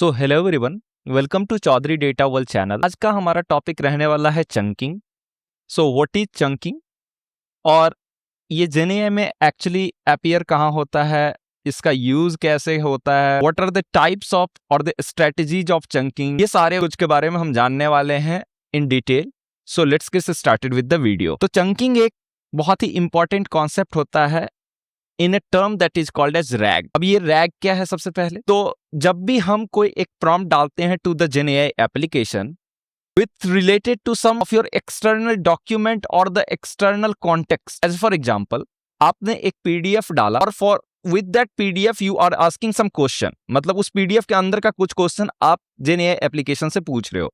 तो hello everyone, welcome to Chaudhary data world channel. आज का हमारा टॉपिक रहने वाला है chunking. So what is chunking और ये जेनेए में एक्चुअली अपीयर कहाँ होता है, इसका यूज कैसे होता है, what are the types of और द स्ट्रेटजीज ऑफ चंकिंग, ये सारे कुछ के बारे में हम जानने वाले हैं in detail. So let's get started with the video. तो चंकिंग एक बहुत ही इंपॉर्टेंट कॉन्सेप्ट होता है in a term that is called as RAG. अब ये रैग क्या है? सबसे पहले तो जब भी हम कोई एक प्रॉम्प्ट डालते हैं to the GenAI application with related to some of your external document or the external context, as for example आपने एक पीडीएफ डाला और for with that PDF you are asking some question, मतलब उस पीडीएफ के अंदर का कुछ क्वेश्चन आप जेनेआई एप्लीकेशन से पूछ रहे हो।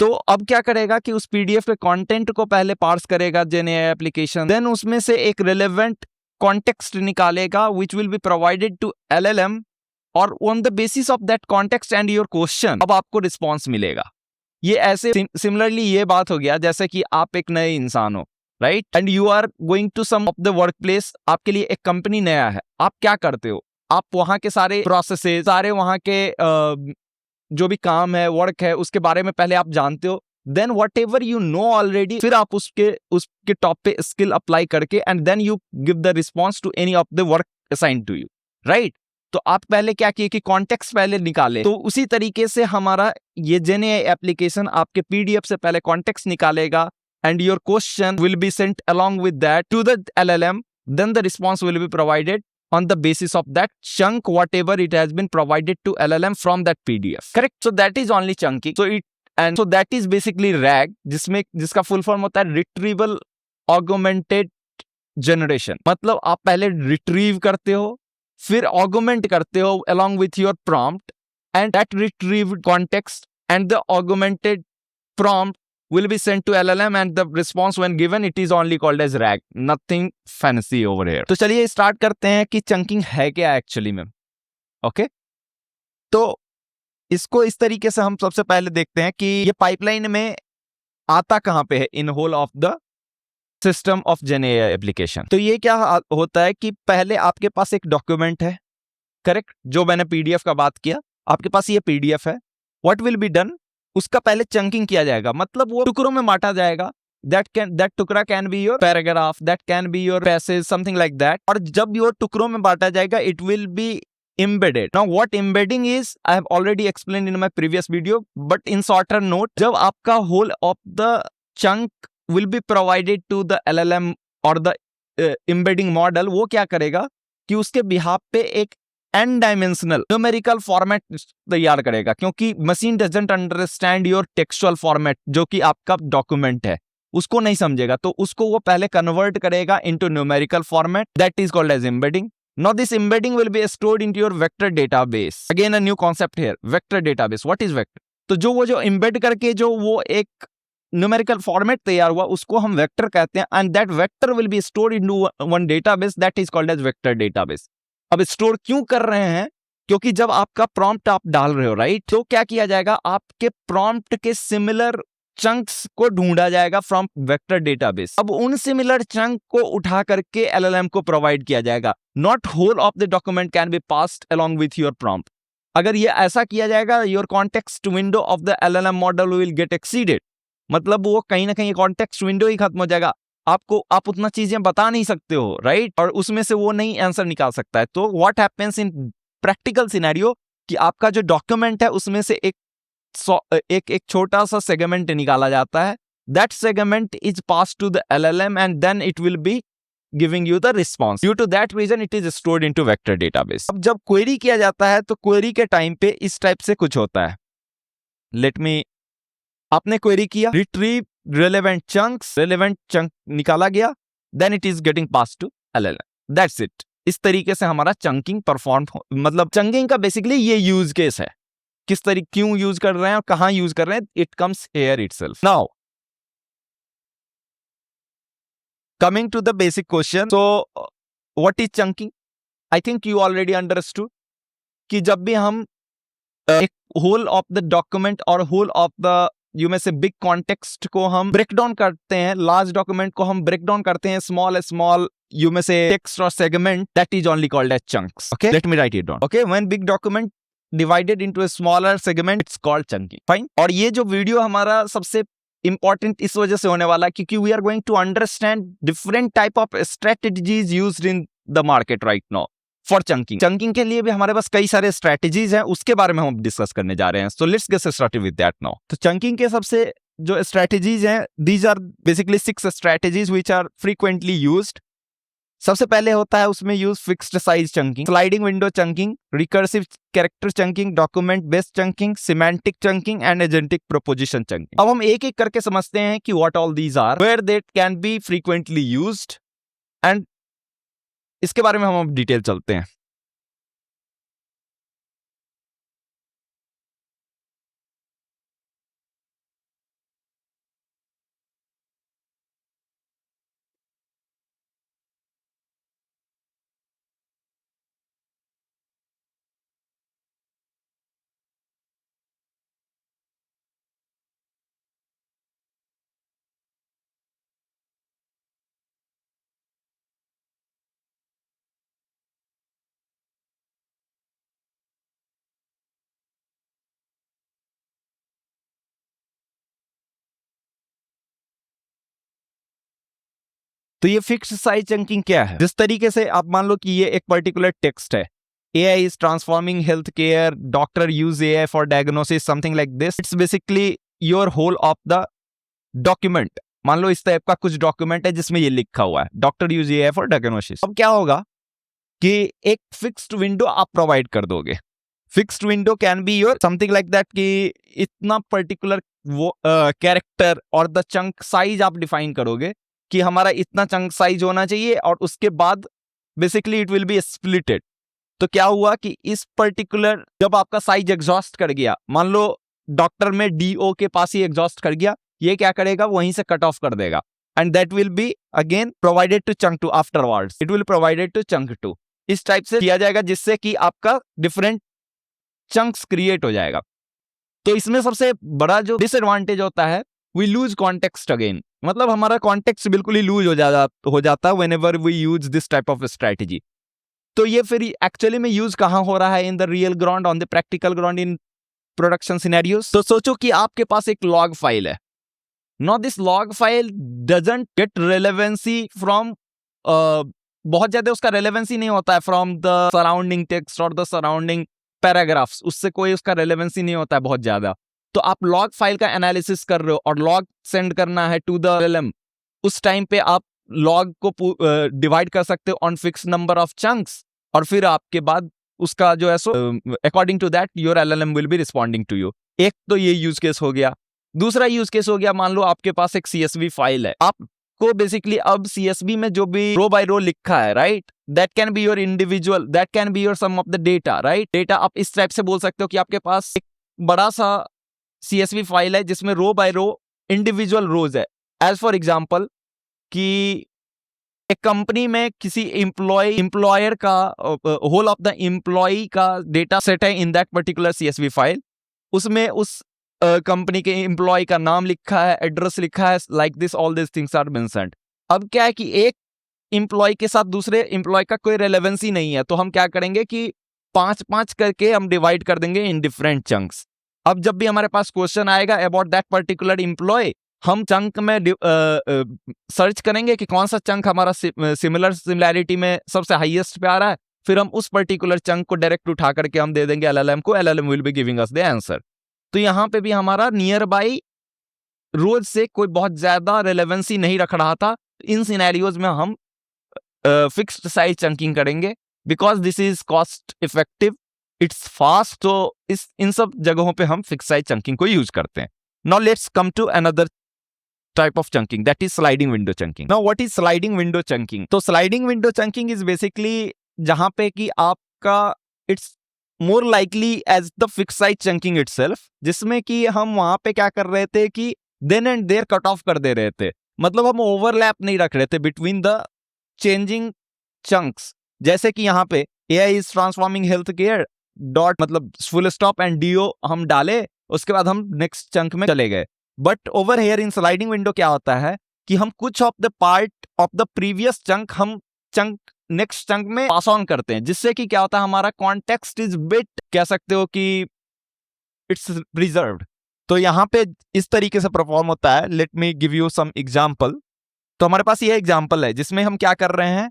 तो अब क्या करेगा कि उस पीडीएफ के कंटेंट को पहले पार्स करेगा जेनेआई एप्लीकेशन, देन उसमें से एक रिलेवेंट कॉन्टेक्स्ट निकालेगा which will be provided to LLM और on the basis of that context and your question अब आपको रिस्पॉन्स मिलेगा। ये ऐसे सिमिलरली ये बात हो गया जैसे कि आप एक नए इंसान हो, right, and you are going to some of the work place. आपके लिए एक कंपनी नया है, आप क्या करते हो? आप वहां के सारे प्रोसेसेस, सारे वहां के जो भी काम है, वर्क है, उसके बारे में पहले आप जानते हो। Then whatever you know already, फिर आप उसके टॉप पे स्किल अप्लाई करके and then you give the response to any of the work assign to you, right. तो आप पहले क्या किए कि कॉन्टेक्स्ट पहले निकाले। तो उसी तरीके से हमारा ये जेनेआई एप्लीकेशन आपके पीडीएफ से पहले कॉन्टेक्स्ट निकालेगा and your question will be sent along with that to the LLM, then the response will be provided on the basis of that chunk whatever it has been provided to LLM from that PDF, correct? So that is only chunking. So that is basically RAG, जिसका full form होता है retrieval augmented generation. मतलब आप पहले retrieve करते हो, फिर augment करते हो along with your prompt, and that retrieved context and the augmented prompt will be sent to LLM and the response when given it is only called as RAG, nothing fancy over here. तो चलिए start करते हैं कि chunking है क्या actually में। Okay, तो इसको इस तरीके से हम सबसे पहले देखते हैं कि ये पाइपलाइन में आता कहां पे है in whole of the system of GenAI application. तो ये क्या होता है कि पहले आपके पास एक डॉक्यूमेंट है, करेक्ट, जो मैंने पीडीएफ का बात किया, आपके पास ये पीडीएफ है। व्हाट विल बी डन, उसका पहले चंकिंग किया जाएगा, मतलब वो टुकड़ों में बांटा जाएगा। that टुकड़ा can be your paragraph, that can be your passage, something like that. और जब ये टुकड़ों में बांटा जाएगा it will B embedded. Now what embedding is, I have already explained in my previous video, but in shorter note, जब आपका whole of the chunk will be provided to the LLM or the embedding model, वो क्या करेगा कि उसके behalf पे एक n dimensional numerical format तैयार करेगा, क्योंकि machine doesn't understand your textual format, जो कि आपका डॉक्यूमेंट है उसको नहीं समझेगा। तो उसको वो पहले कन्वर्ट करेगा into numerical format, that is called as embedding. Now this embedding will be stored into your vector database. Again a new concept here, vector database. What is vector? तो जो embed करके जो वो एक numerical format तैयार हुआ उसको हम vector कहते हैं, and that vector will be stored into one database that is called as vector database. अब store क्यों कर रहे हैं? क्योंकि जब आपका prompt आप डाल रहे हो, राइट, तो क्या किया जाएगा, आपके prompt के similar चंक्स को ढूंढा जाएगा फ्रॉम वेक्टर डेटाबेस। अब उन सिमिलर चंक को उठा करके LLM को प्रोवाइड किया जाएगा। Not whole of the document can be passed along with your prompt. अगर ये ऐसा किया जाएगा, your context window of the LLM model will get exceeded, मतलब वो कहीं ना कहीं कॉन्टेक्स्ट विंडो ही खत्म हो जाएगा। आप उतना चीजें बता नहीं सकते हो, राइट, और उसमें से वो नहीं आंसर निकाल सकता है। तो what happens in practical scenario कि आपका जो डॉक्यूमेंट है उसमें से एक छोटा सा सेगमेंट निकाला जाता है, that segment is pass to the LLM and then it will be giving you the response. Due to that reason it is stored into vector database. अब जब क्वेरी किया जाता है तो क्वेरी के टाइम पे इस टाइप से कुछ होता है। आपने क्वेरी किया, रिट्रीव रिलेवेंट चंक निकाला गया, then it is getting pass to LLM, that's it. इस तरीके से हमारा चंकिंग परफॉर्म, मतलब चंकिंग का बेसिकली ये यूज केस है, किस तरीके क्यों यूज कर रहे हैं और कहां यूज कर रहे हैं, it comes here itself. Now coming to the basic question, so what is chunking? I think you already understood कि जब भी हम एक होल ऑफ द डॉक्यूमेंट और होल ऑफ द यू में से बिग कॉन्टेक्स्ट को हम ब्रेक डाउन करते हैं, लार्ज डॉक्यूमेंट को हम ब्रेक डाउन करते हैं small you may say text or segment, that is only called as chunks. Okay, let me write it down. Okay, when big document divided into a smaller segment, it's called chunking. Fine. और ये जो video हमारा सबसे important इस वजह से होने वाला है क्योंकि we are going to understand different type of strategies used in the market right now for chunking. Chunking के लिए भी हमारे पास कई सारे strategies हैं, उसके बारे में हम डिस्कस करने जा रहे हैं. So let's get started with that now. तो chunking के सबसे जो strategies हैं, these are basically 6 strategies which are frequently used. सबसे पहले होता है उसमें use fixed size chunking, sliding window chunking, recursive character chunking, document based chunking, semantic chunking and agentic proposition chunking. अब हम एक एक करके समझते हैं कि what all these are, where they can be frequently used and इसके बारे में हम डिटेल चलते हैं. तो ये फिक्स्ड साइज चंकिंग क्या है? जिस तरीके से आप मान लो कि ये एक पर्टिकुलर टेक्स्ट है, AI is transforming healthcare, doctor use AI for diagnosis, something like this. It's basically your whole of the document. मान लो इस टाइप का कुछ डॉक्यूमेंट है जिसमें ये लिखा हुआ है, doctor use AI for diagnosis. अब क्या होगा कि एक फिक्स्ड विंडो आप प्रोवाइड कर दोगे. Fixed window can be your something like that कि इतना पर्टिकुलर वो कैरेक्टर और द चंक साइज आप डिफाइन करोगे कि हमारा इतना चंक साइज होना चाहिए और उसके बाद basically it will B splitted. तो क्या हुआ कि इस पर्टिकुलर जब आपका साइज एग्जॉस्ट कर गया, मान लो डॉक्टर में DO के पास ही एग्जॉस्ट कर गया, ये क्या करेगा वहीं से कट ऑफ कर देगा and that will be again provided to chunk 2 afterwards. It will provided to chunk 2. इस टाइप से किया जाएगा जिससे कि आपका डिफरेंट चंक्स क्रिएट हो जाएगा. तो इसमें सबसे बड़ा जो डिसएडवांटेज होता है, वी लूज कॉन्टेक्स्ट अगेन. मतलब हमारा कॉन्टेक्स्ट बिल्कुल ही लूज हो जाता है whenever we use this type of strategy. तो ये फिर एक्चुअली में यूज कहां हो रहा है? In the real ground, on the practical ground, in production scenarios. तो सोचो कि आपके पास एक लॉग फाइल है. Now this log file doesn't get relevancy from बहुत ज्यादा उसका रेलेवेंसी नहीं होता है फ्रॉम द सराउंडिंग टेक्स्ट और द सराउंडिंग पैराग्राफ्स, उससे कोई उसका रेलेवेंसी नहीं होता है बहुत ज्यादा. तो आप लॉग फाइल का एनालिसिस कर रहे हो और लॉग सेंड करना है टू द LLM. उस टाइम पे आप लॉग को डिवाइड कर सकते हो on fix number of chunks और फिर आपके बाद उसका जो है so according to that your LLM will be responding to you. एक तो ये यूज केस हो गया. दूसरा यूज केस हो गया, मान लो आपके पास एक CSV फाइल है. आपको बेसिकली अब CSV में जो भी रो बाय रो लिखा है, right, that can be your individual, that can be your some of the data, right. Data आप इस टाइप से बोल सकते हो कि आपके पास एक बड़ा सा CSV फाइल है जिसमें रो बाय रो इंडिविजुअल रोज है. एज फॉर एग्जाम्पल कि एक कंपनी में किसी एम्प्लॉयर का होल ऑफ द एम्प्लॉय का डेटा सेट है in that particular CSV file. उसमें उस कंपनी के एम्प्लॉय का नाम लिखा है, एड्रेस लिखा है, like this all this things are mentioned. अब क्या है कि एक एम्प्लॉय के साथ दूसरे एम्प्लॉय का कोई रेलेवेंसी नहीं है, तो हम क्या करेंगे कि 5-5 करके हम डिवाइड कर देंगे इन डिफरेंट चंक्स. अब जब भी हमारे पास क्वेश्चन आएगा अबाउट दैट पर्टिकुलर एम्प्लॉय, हम चंक में सर्च करेंगे कि कौन सा चंक हमारा सिमिलैरिटी में सबसे हाईएस्ट पे आ रहा है. फिर हम उस पर्टिकुलर चंक को डायरेक्ट उठा करके हम दे देंगे LLM को. LLM will be giving us the answer. तो यहाँ पे भी हमारा नियर बाई रोज से कोई बहुत ज्यादा रेलेवेंसी नहीं रख रहा था. इन सिनेरियोज में हम फिक्स्ड साइज चंकिंग करेंगे because this is cost effective, it's fast. तो इन सब जगहों पे हम फिक्स्ड साइज चंकिंग को यूज करते हैं. Now let's come to another type of chunking, that is sliding window chunking. Now what is sliding window chunking? तो sliding window chunking is basically जहां पे कि आपका it's more likely as the fixed size chunking itself, जिसमें कि हम वहां पे क्या कर रहे थे कि then and there cut off कर दे रहे थे. मतलब हम overlap नहीं रख रहे थे between the changing chunks. जैसे कि यहाँ पे AI is transforming healthcare dot मतलब full stop and DO हम डाले, उसके बाद हम next chunk में चले गए. But over here in sliding window क्या होता है कि हम कुछ of the part of the previous chunk हम चंक नेक्स्ट चंक में पास ऑन करते हैं, जिससे कि क्या होता है, हमारा कॉन्टेक्स्ट इज बिट, कह सकते हो कि इट्स प्रिजर्व्ड। तो यहाँ पे इस तरीके से परफॉर्म होता है। Let me give you some example. तो हमारे पास ये एग्जांपल है जिसमें हम क्या कर रहे हैं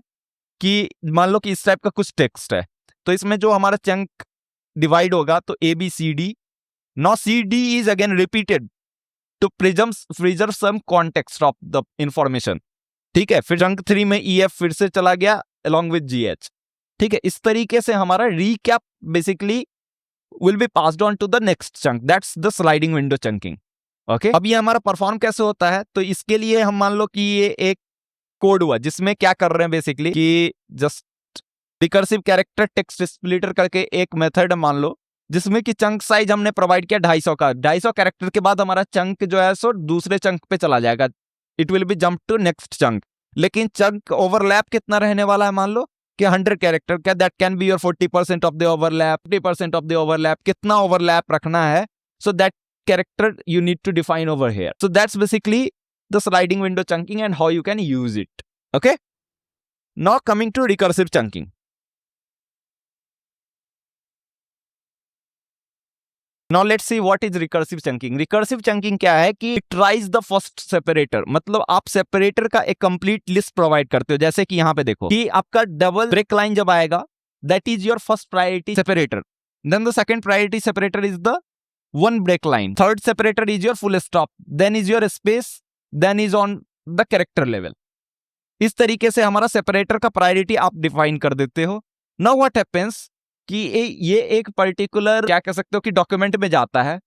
कि मान लो कि इस टाइप का कुछ टेक्स्ट है, तो इसमें जो हमारा चंक डिवाइड होगा तो A B C D, now C D is again repeated to preserve some context of the information. ठीक है, फिर चंक 3 में ई एफ फिर से चला गया अलॉन्ग विद जी एच। ठीक है, इस तरीके से हमारा recap basically will be passed on to the next chunk. That's the sliding window chunking. Okay? अब ये हमारा परफॉर्म कैसे होता है, तो इसके लिए हम मान लो कि ये एक कोड हुआ जिसमें क्या कर रहे हैं बेसिकली कि just recursive character text splitter करके एक मेथड मान लो, जिसमें कि चंक साइज हमने प्रोवाइड किया 250 का। 250 कैरेक्टर के बाद हमारा चंक जो है सो दूसरे चंक पे चला जाएगा, it will be jump to next chunk. लेकिन चंक ओवरलैप कितना रहने वाला है, मान लो कि 100 कैरेक्टर, क्या that can be your 40% of the overlap, 50% of the overlap, कितना ओवरलैप रखना है, so that character you need to define over here. So that's basically the sliding window chunking and how you can use it. Okay, now coming to recursive chunking. Now let's see what is recursive chunking. Recursive chunking क्या है कि it tries the first separator, मतलब आप separator का एक complete list provide करते हो। जैसे कि यहाँ पे देखो कि आपका डबल ब्रेक लाइन जब आएगा, that is your first priority separator. Then the second priority separator is the one break line. Third separator is your full stop. Then is your space. Then is on the character level. इस तरीके से हमारा separator का priority आप define कर देते हो। Now what happens कि ये एक पर्टिकुलर क्या कह सकते हो कि डॉक्यूमेंट में जाता है,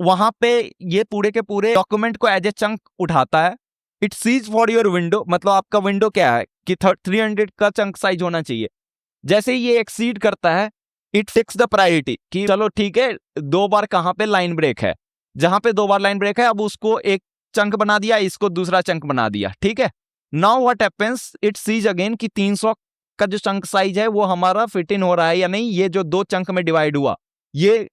वहां पे ये पूरे के पूरे डॉक्यूमेंट को एज ए चंक उठाता है। It sees for your window, मतलब आपका विंडो क्या है कि 300 का चंक साइज होना चाहिए। जैसे ये एक्सीड करता है, इट फिक्स द प्रायोरिटी कि चलो ठीक है, 2 बार कहां पे लाइन ब्रेक है, जहां पे 2 बार लाइन ब्रेक है, अब उसको एक चंक बना दिया, इसको दूसरा चंक बना दिया। ठीक है, now what happens, it sees again कि 300 का जो चंक साइज है वो हमारा फिट इन हो रहा है या नहीं, ये जो 2 चंक में डिवाइड हुआ ये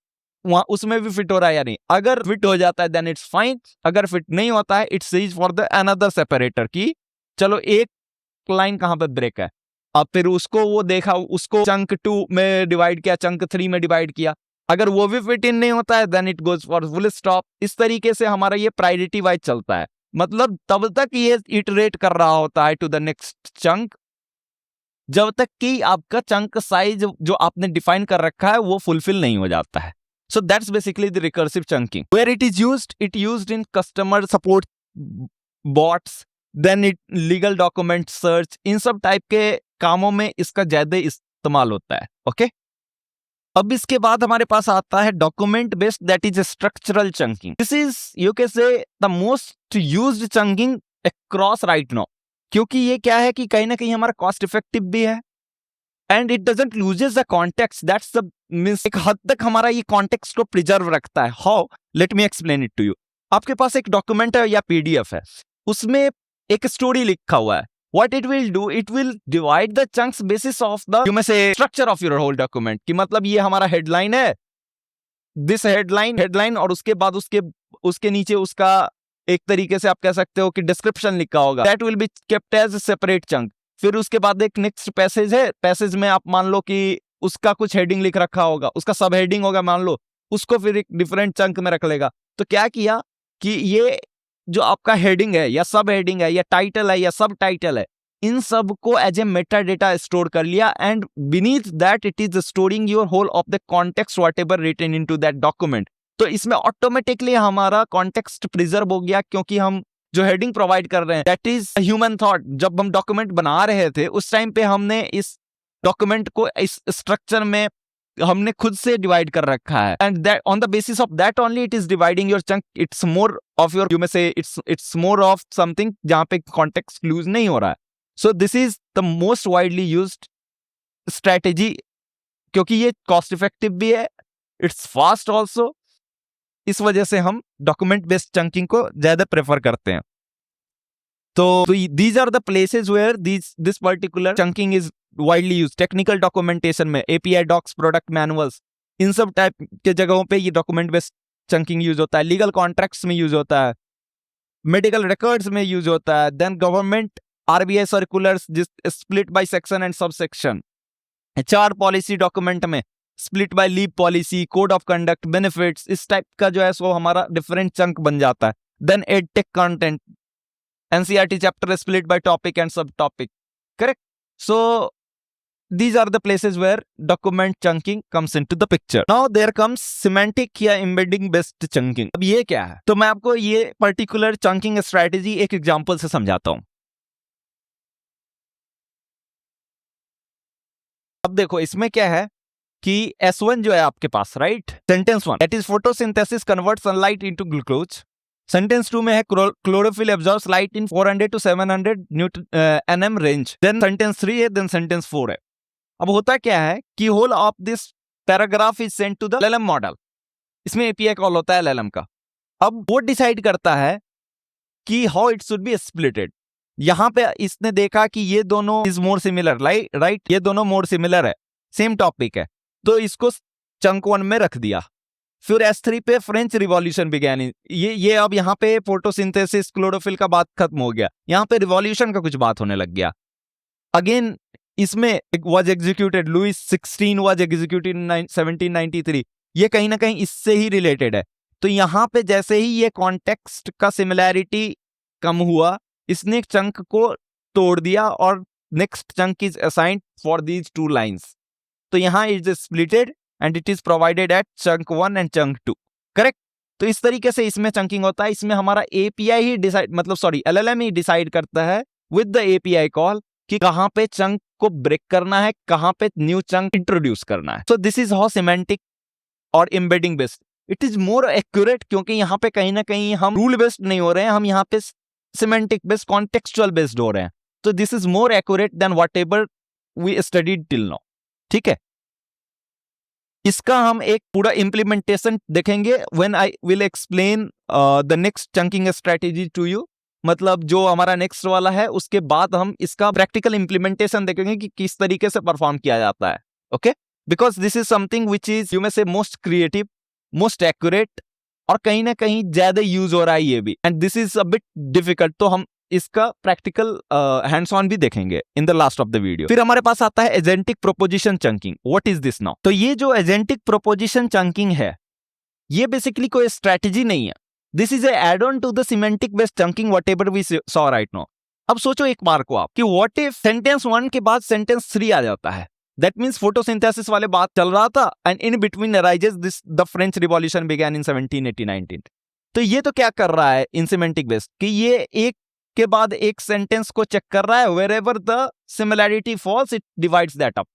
वहां उसमें भी फिट हो रहा है या नहीं। अगर फिट हो जाता है देन इट्स फाइन, अगर फिट नहीं होता है it sees for the another separator की चलो एक लाइन कहां पे ब्रेक है। अब फिर उसको वो देखा, उसको चंक 2 में डिवाइड किया, चंक 3 में डिवाइड किया, अगर वो भी फिट इन नहीं होता है then it goes for full stop. इस तरीके से हमारा ये प्रायोरिटी वाइज चलता है, मतलब तब तक ये इटरेट कर रहा होता है टू द नेक्स्ट चंक जब तक कि आपका चंक साइज जो आपने डिफाइन कर रखा है वो फुलफिल नहीं हो जाता है। So that's basically the recursive chunking. Where it is used in customer support bots, then it legal document search, इन सब टाइप के कामों में इसका ज्यादा इस्तेमाल होता है। ओके, अब इसके बाद हमारे पास आता है document based, that is structural chunking. This is you can say the most used chunking across right now, क्योंकि ये क्या है कि कहीं ना कहीं हमारा कॉस्ट इफेक्टिव भी है and it doesn't loses the context, that's the means एक हद तक हमारा ये कॉन्टेक्स्ट को प्रिजर्व रखता है। How, let me explain it to you. आपके पास एक डॉक्यूमेंट है या पीडीएफ है, उसमें एक स्टोरी लिखा हुआ है। What it will do, it will divide the chunks basis of the you may say structure of your whole document, कि मतलब ये हमारा हेडलाइन है, दिस हेडलाइन और उसके बाद उसके नीचे उसका एक तरीके से आप कह सकते हो कि डिस्क्रिप्शन लिखा होगा, that will be kept as separate chunk. फिर उसके बाद एक नेक्स्ट पैसेज है, पैसेज में आप मान लो कि उसका कुछ हेडिंग लिख रखा होगा, उसका सब हेडिंग होगा मान लो, उसको फिर एक डिफरेंट चंक में रख लेगा। तो क्या किया कि ये जो आपका हेडिंग है या सब हेडिंग है या टाइटल है या सब टाइटल है, इन सब को as a meta data store कर लिया and beneath that it is storing your whole of the context whatever written into that document. तो इसमें ऑटोमेटिकली हमारा कॉन्टेक्स्ट प्रिजर्व हो गया, क्योंकि हम जो हेडिंग प्रोवाइड कर रहे हैं दैट इज ह्यूमन थॉट। जब हम डॉक्यूमेंट बना रहे थे उस टाइम पे हमने इस डॉक्यूमेंट को इस स्ट्रक्चर में हमने खुद से डिवाइड कर रखा है and that on the basis of that only it is dividing your chunk. It's more of your you may से इट्स मोर ऑफ समथिंग जहां पे कॉन्टेक्स्ट लूज नहीं हो रहा है। So this is the most widely used strategy, क्योंकि ये cost effective भी है, इट्स फास्ट ऑल्सो। इस वजह से हम डॉक्यूमेंट बेस्ड चंकिंग को ज्यादा प्रेफर करते हैं। तो these are the places where this particular chunking is widely use. Technical documentation में एपीआई डॉक्स, प्रोडक्ट मैनुअल्स, इन सब टाइप के जगहों पे ये डॉक्यूमेंट बेस्ड चंकिंग यूज होता है। लीगल कॉन्ट्रैक्ट्स में यूज होता है, मेडिकल रिकॉर्ड्स में यूज होता है, देन गवर्नमेंट आरबीआई सर्कुलर्स जिस split by section and sub section, 4 policy document में split by leave policy, code of conduct, benefits, इस टाइप का जो है सो हमारा डिफरेंट चंक बन जाता है। Then edtech content, NCERT chapter split by topic and sub topic, correct. So these are the places where document chunking comes into the picture. Now there comes semantic या embedding based chunking. अब ये क्या है? तो मैं आपको ये particular chunking strategy एक एग्जांपल से समझाता हूं। अब देखो इसमें क्या है कि S1 जो है आपके पास, right, sentence 1 that is photosynthesis convert sunlight into glucose. Sentence 2 में है chlorophyll absorbs light in 400 to 700 nm range. Then sentence 3 है, देन सेंटेंस 4 है। अब होता क्या है कि whole of this paragraph is sent to the LLM model. इसमें एपीआई कॉल होता है LLM का। अब वो डिसाइड करता है कि how it should be splitted. यहां पे इसने देखा कि ये दोनों इज मोर सिमिलर, राइट, ये दोनों मोर सिमिलर है, सेम टॉपिक है, तो इसको चंक 1 में रख दिया। फिर S3 पे फ्रेंच रिवॉल्यूशन बिगैन। ये अब यहाँ पे फोटोसिंथेसिस क्लोरोफिल का बात खत्म हो गया, यहाँ पे रिवॉल्यूशन का कुछ बात होने लग गया। अगेन इसमें was executed, Louis 16 was executed in 1793, ये कहीं ना कहीं इससे ही रिलेटेड है। तो यहाँ पे जैसे ही ये कॉन्टेक्स्ट का सिमिलैरिटी कम हुआ, इसने चंक को तोड़ दिया और next chunk is assigned for these 2 lines. तो यहाँ is splitted and it is provided eight chunk 1 and chunk 2, correct. तो इस तरीके से इसमें चंकिंग होता है। इसमें हमारा एपीआई ही डिसाइड, मतलब सॉरी LLM ही डिसाइड करता है विद द एपीआई कॉल कि कहां पे चंक को ब्रेक करना है, कहां पे न्यू चंक इंट्रोड्यूस करना है। So this is how semantic और embedding based it is more accurate, क्योंकि यहाँ पे कहीं ना कहीं हम रूल बेस्ड नहीं हो रहे हैं, हम यहाँ पे सिमेंटिक बेस्ड, कॉन्टेक्सचुअल बेस्ड हो रहे हैं। तो this is more accurate than whatever we studied till now, ठीक है। इसका हम एक पूरा इंप्लीमेंटेशन देखेंगे when I will explain the next chunking strategy to you. मतलब जो हमारा नेक्स्ट वाला है उसके बाद हम इसका प्रैक्टिकल इंप्लीमेंटेशन देखेंगे कि किस तरीके से परफॉर्म किया जाता है, okay. Because this is something which is you may से मोस्ट क्रिएटिव, मोस्ट एक्यूरेट, और कहीं ना कहीं ज्यादा यूज हो रहा है ये भी, and this is a bit difficult. तो हम इसका प्रैक्टिकल हैंड्स ऑन भी देखेंगे in the last of the video. फिर हमारे पास आता है agentic proposition chunking. What is this now? तो ये जो एजेंटिक प्रोपोजिशन चंकिंग है, ये बेसिकली कोई स्ट्रेटेजी नहीं है। This is add on to the semantic based chunking whatever we saw right now. अब सोचो एक बार को आप कि व्हाट इफ सेंटेंस 1 के बाद सेंटेंस 3 आ जाता है। दैट मींस फोटोसिंथेसिस वाले बात चल रहा था and in between arises this the French revolution began इन 1789। तो ये तो क्या कर रहा है इन सिमेंटिक बेस्ड कि ये एक के बाद एक सेंटेंस को चेक कर रहा है, wherever the similarity falls it divides that up.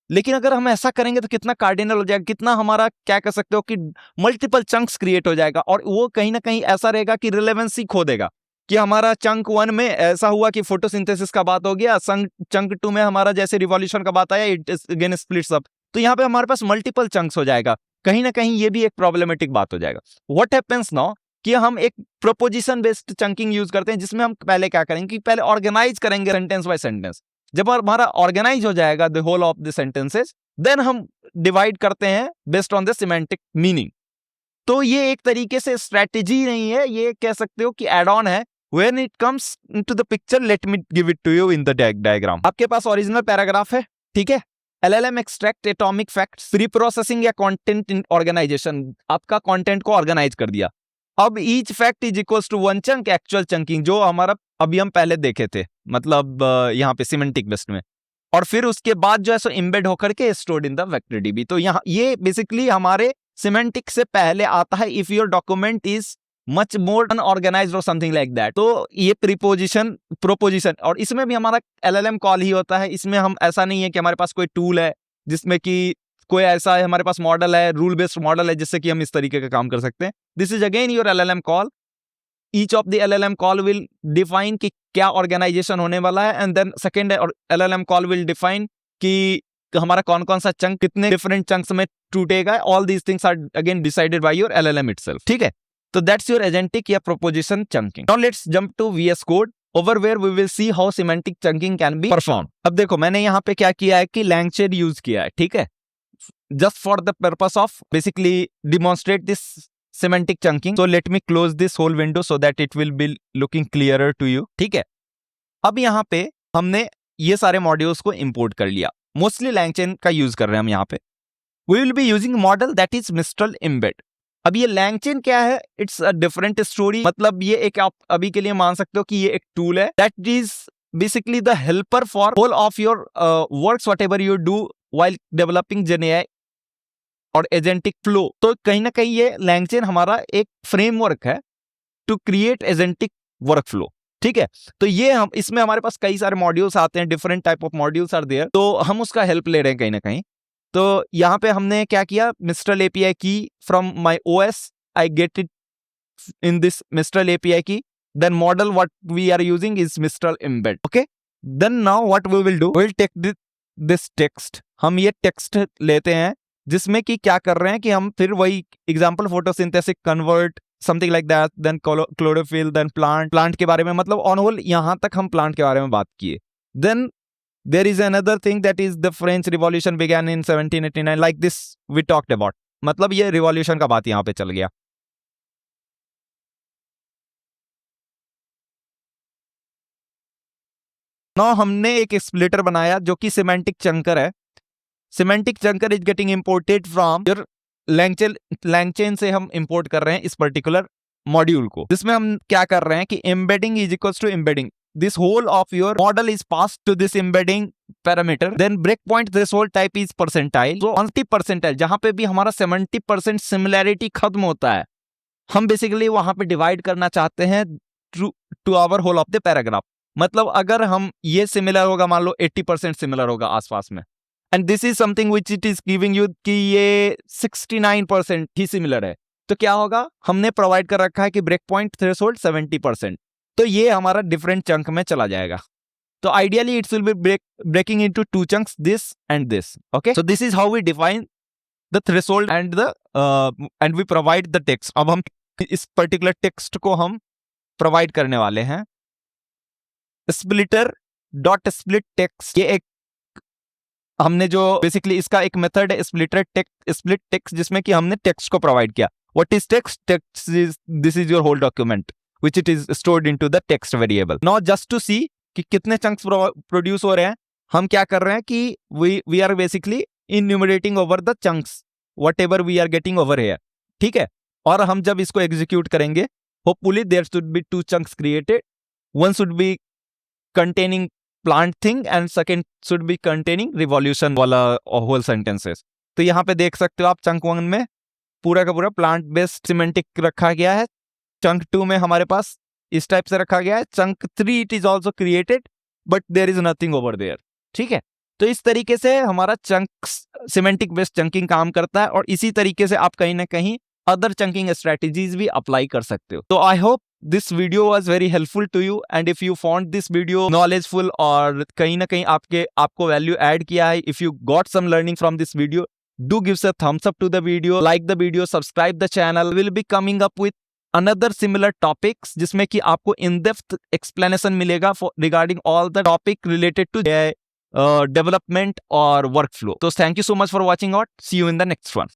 लेकिन अगर हम ऐसा करेंगे तो कितना कार्डिनल हो जाएगा, कितना हमारा क्या कह सकते हो कि मल्टीपल चंक्स क्रिएट हो जाएगा, और वो कहीं ना कहीं ऐसा रहेगा कि रिलेवेंसी खो देगा कि हमारा चंक 1 में ऐसा हुआ कि फोटोसिंथेसिस का बात हो गया, चंक 2 में हमारा जैसे रिवॉल्यूशन का बात आया, इट अगेन स्प्लिट्स अप। तो यहाँ पे हमारे पास मल्टीपल चंक्स हो जाएगा, कहीं ना कहीं ये भी एक प्रॉब्लमेटिक बात हो जाएगा। व्हाट हैपेंस नाउ कि हम एक प्रोपोजिशन बेस्ड चंकिंग यूज करते हैं, जिसमें हम पहले क्या करेंगे कि पहले ऑर्गेनाइज करेंगे सेंटेंस बाय सेंटेंस। जब हमारा ऑर्गेनाइज हो जाएगा the whole of the sentences, then हम डिवाइड करते हैं based on the semantic meaning. तो ये एक तरीके से स्ट्रेटेजी नहीं है, ये कह सकते हो कि एड ऑन है। When it comes into the picture, let me give it to you in the diagram. आपके पास ओरिजिनल पैराग्राफ है, ठीक है। LLM extract atomic facts, pre processing या कंटेंट इन ऑर्गेनाइजेशन, आपका कंटेंट को ऑर्गेनाइज कर दिया। अब each fact is equals to 1 chunk, actual chunking जो हमारा अभी हम पहले देखे थे, मतलब यहाँ पे सिमेंटिक बेस्ड में, और फिर उसके बाद जो है सो एम्बेड होकर के stored in the vector dB. तो यहाँ ये बेसिकली हमारे सिमेंटिक से पहले आता है if your document is much more unorganised और समथिंग लाइक दैट। तो ये प्रीपोजिशन प्रोपोजिशन, और इसमें भी हमारा LLM कॉल ही होता है। इसमें हम ऐसा नहीं है कि हमारे पास कोई टूल है जिसमें कि कोई ऐसा है, हमारे पास मॉडल है, रूल बेस्ड मॉडल है जिससे कि हम इस तरीके का काम कर सकते हैं। This is again your LLM call. Each of the LLM call will define कि क्या ऑर्गेनाइजेशन होने वाला है, and then second LLM call will define कि हमारा कौन कौन सा चंक कितने डिफरेंट चंक्स में टूटेगा। All these things are again decided by your LLM itself, ठीक है। तो दैट्स योर एजेंटिक या proposition chunking. Now let's jump to VS code, over where we will see how semantic chunking can be performed। अब देखो मैंने यहाँ पे क्या किया है कि LangChain यूज किया है, ठीक है, just for the purpose of basically demonstrate this semantic chunking। So let me close this whole window so that it will be looking clearer to you, ठीक है। अब यहाँ पे हमने ये सारे मॉड्यूल्स को इंपोर्ट कर लिया, मोस्टली LangChain का यूज कर रहे हैं हम यहाँ पे। We will be using model that is Mistral embed. अब ये LangChain क्या है, इट्स अ डिफरेंट स्टोरी। मतलब ये एक, आप अभी के लिए मान सकते हो कि ये एक टूल है that is basically the helper for whole of your works whatever you do while developing GenAI और एजेंटिक फ्लो। तो कहीं ना कहीं ये LangChain हमारा एक फ्रेमवर्क है to create agentic work flow. ठीक है, तो ये हम इसमें हमारे पास कई सारे मॉड्यूल्स आते हैं, different type of modules are there, तो हम उसका हेल्प ले रहे हैं कहीं ना कहीं। तो यहाँ पे हमने क्या किया, मिस्ट्रल API की from my OS, I get it in this mistral API की, then model what we are using is Mistral embed. Okay, then now what we will do, we'll take this text, हम ये text लेते हैं जिसमें कि क्या कर रहे हैं कि हम फिर वही example photosynthesis convert something like that, then chlorophyll, then plant के बारे में, मतलब ऑन होल यहाँ तक हम प्लांट के बारे में बात किए। Then there is another thing that is the French Revolution began in 1789, like this we talked about, मतलब ये रिवॉल्यूशन का बात यहाँ पे चल गया। नौ हमने एक स्प्लिटर बनाया जो कि सिमेंटिक चंकर है। Semantic chunker is getting imported from your LangChain से हम इंपोर्ट कर रहे हैं इस पर्टिकुलर मॉड्यूल को, जिसमें हम क्या कर रहे हैं कि embedding is equals to embedding, this whole of your model is passed to this embedding parameter, then breakpoint threshold type is percentile, so 70 percentile जहां पे भी हमारा 70% सिमिलैरिटी खत्म होता है, हम बेसिकली वहां पे डिवाइड करना चाहते हैं to our whole of the paragraph. मतलब अगर हम ये सिमिलर होगा, मान लो 80% सिमिलर होगा आसपास में, and this is something which it is giving you कि ये 69% ही सिमिलर है, तो क्या होगा, हमने प्रोवाइड कर रखा है कि ब्रेक पॉइंट थ्रेशोल्ड 70%, तो ये हमारा डिफरेंट चंक में चला जाएगा। तो ideally it's will be breaking into 2 chunks, this and this. Okay, so this is how we define the threshold and we provide the text. अब हम इस पर्टिकुलर टेक्स्ट को हम प्रोवाइड करने वाले हैं। स्प्लिटर डॉट स्प्लिट टेक्स्ट, ये एक हमने जो बेसिकली इसका एक मेथड है स्प्लिटर स्प्लिट टेक्स्ट, जिसमें कि हमने टेक्स्ट को प्रोवाइड किया। What is text? Text is this is your whole document which it is stored into the text variable. Now just to see कि कितने चंक्स प्रोड्यूस हो रहे हैं, हम क्या कर रहे हैं कि we are basically enumerating over the chunks whatever we are getting over here. ठीक है, और हम जब इसको एग्जीक्यूट करेंगे, hopefully there should be 2 chunks created. One should be containing plant thing and second should be containing revolution वाला whole sentences. तो यहाँ पे देख सकते हो आप, चंक 1 में पूरा का पूरा प्लांट बेस्ड सिमेंटिक रखा गया है, चंक 2 में हमारे पास इस टाइप से रखा गया है, chunk 3 it is also created but there is nothing over there. ठीक है, तो इस तरीके से हमारा चंक सिमेंटिक बेस्ड चंकिंग काम करता है, और इसी तरीके से आप कहीं ना कहीं अदर चंकिंग स्ट्रेटेजीज भी अप्लाई कर सकते हो। तो I hope this video was very helpful to you, and if you found this video knowledgeful और कहीं ना कहीं आपको वैल्यू ऐड किया है, if you got some learning from this video, do give a thumbs up to the video, like the video, subscribe the channel. Will be coming up with another similar topics जिसमें कि आपको in depth explanation मिलेगा regarding all the topic related to development or workflow. So thank you so much for watching out. See you in the next one.